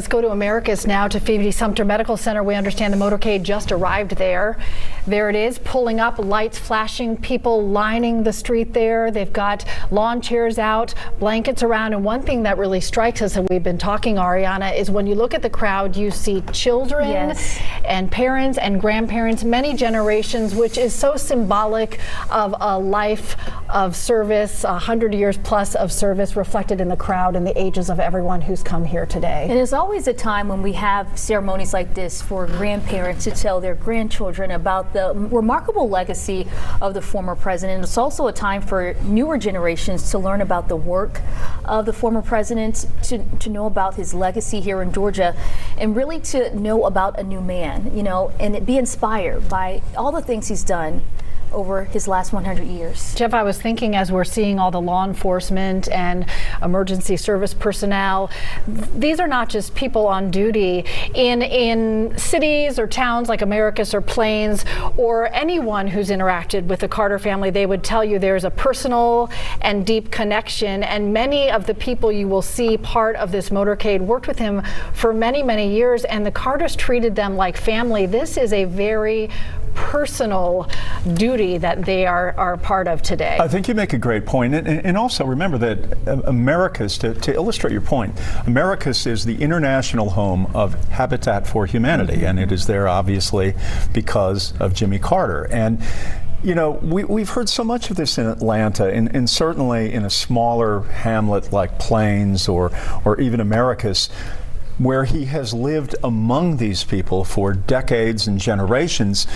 Let's go to Americus now, to Phoebe Sumter Medical Center. We understand the motorcade just arrived there. There it is, pulling up, lights flashing, people lining the street there. They've got lawn chairs out, blankets around. And one thing that really strikes us, and we've been talking, Ariana, is when you look at the crowd, you see children and parents and grandparents, many generations, which is so symbolic of a life of service, 100 years plus of service reflected in the crowd and the ages of everyone who's come here today. It is always a time when we have ceremonies like this for grandparents to tell their grandchildren about the remarkable legacy of the former president. It's also a time for newer generations to learn about the work of the former president, to know about his legacy here in Georgia, and really to know about a new man, you know, and be inspired by all the things he's done over his last 100 years. Jeff, I was thinking, as we're seeing all the law enforcement and emergency service personnel, these are not just people on duty in cities or towns like Americus or Plains, or anyone who's interacted with the Carter family. They would tell you there's a personal and deep connection, and many of the people you will see part of this motorcade worked with him for many, many years, and the Carters treated them like family. This is a very personal duty that they are part of today. I think you make a great point. And also remember that Americus, to illustrate your point, Americus is the international home of Habitat for Humanity, and it is there obviously because of Jimmy Carter. And you know, we've heard so much of this in Atlanta, and certainly in a smaller hamlet like Plains or even Americus, where he has lived among these people for decades and generations.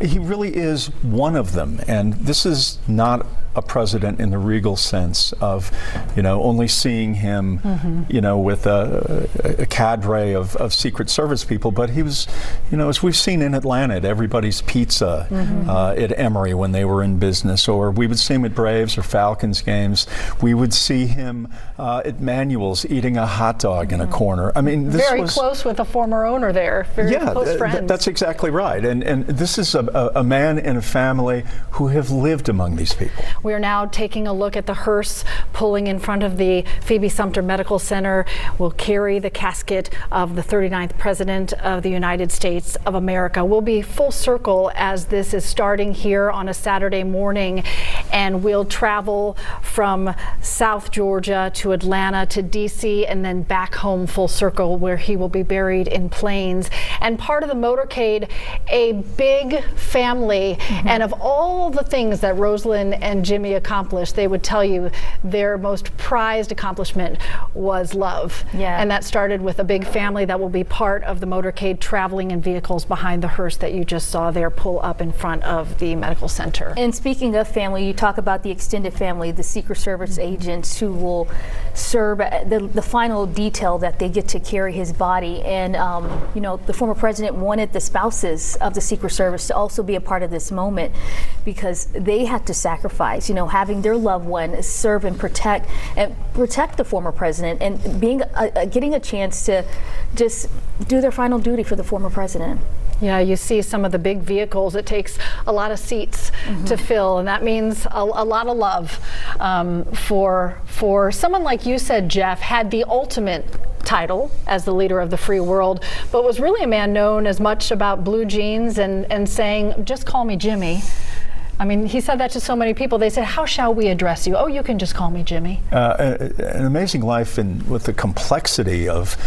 He really is one of them. And this is not a president in the regal sense of, you know, only seeing him, you know, with a cadre of Secret Service people, but he was, you know, as we've seen in Atlanta, at Everybody's Pizza, at Emory when they were in business, or we would see him at Braves or Falcons games. We would see him at Manuel's eating a hot dog in a corner. I mean, this very was close with a former owner there, very close friends. That's exactly right. And this is a man and a family who have lived among these people. We are now taking a look at the hearse pulling in front of the Phoebe Sumter Medical Center. Will carry the casket of the 39th President of the United States of America. We'll be full circle as this is starting here on a Saturday morning, and we'll travel from South Georgia to Atlanta to DC and then back home full circle, where he will be buried in Plains. And part of the motorcade, a big family, and of all the things that Rosalind and Jimmy accomplished, they would tell you their most prized accomplishment was love. And that started with a big family that will be part of the motorcade, traveling in vehicles behind the hearse that you just saw there pull up in front of the medical center. And speaking of family, you talk about the extended family, the Secret Service agents who will serve the final detail that they get to carry his body. And you know, the former president wanted the spouses of the Secret Service to also be a part of this moment, because they had to sacrifice, you know, having their loved one serve and protect the former president, and being getting a chance to just do their final duty for the former president. Yeah, you see some of the big vehicles. It takes a lot of seats to fill, and that means a lot of love for someone like you said, Jeff, had the ultimate title as the leader of the free world, but was really a man known as much about blue jeans and saying, just call me Jimmy. I mean, he said that to so many people. They said, how shall we address you? Oh, you can just call me Jimmy. An amazing life, with the complexity of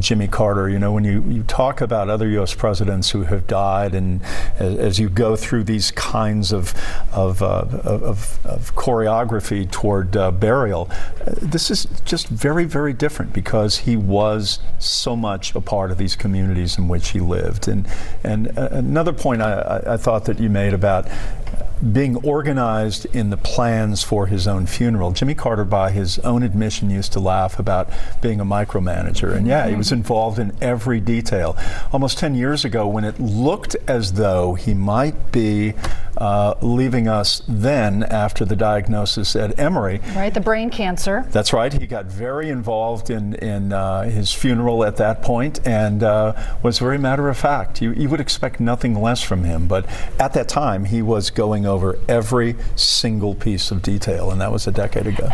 Jimmy Carter. You know, when you talk about other U.S. presidents who have died, and as you go through these kinds of choreography toward burial, this is just very, very different, because he was so much a part of these communities in which he lived. And another point I thought that you made about being organized in the plans for his own funeral. Jimmy Carter, by his own admission, used to laugh about being a micromanager. And yeah, he was involved in every detail. Almost 10 years ago, when it looked as though he might be leaving us then after the diagnosis at Emory. Right, the brain cancer. That's right. He got very involved in his funeral at that point, and was very matter of fact. You would expect nothing less from him, but at that time he was going over every single piece of detail, and that was a decade ago.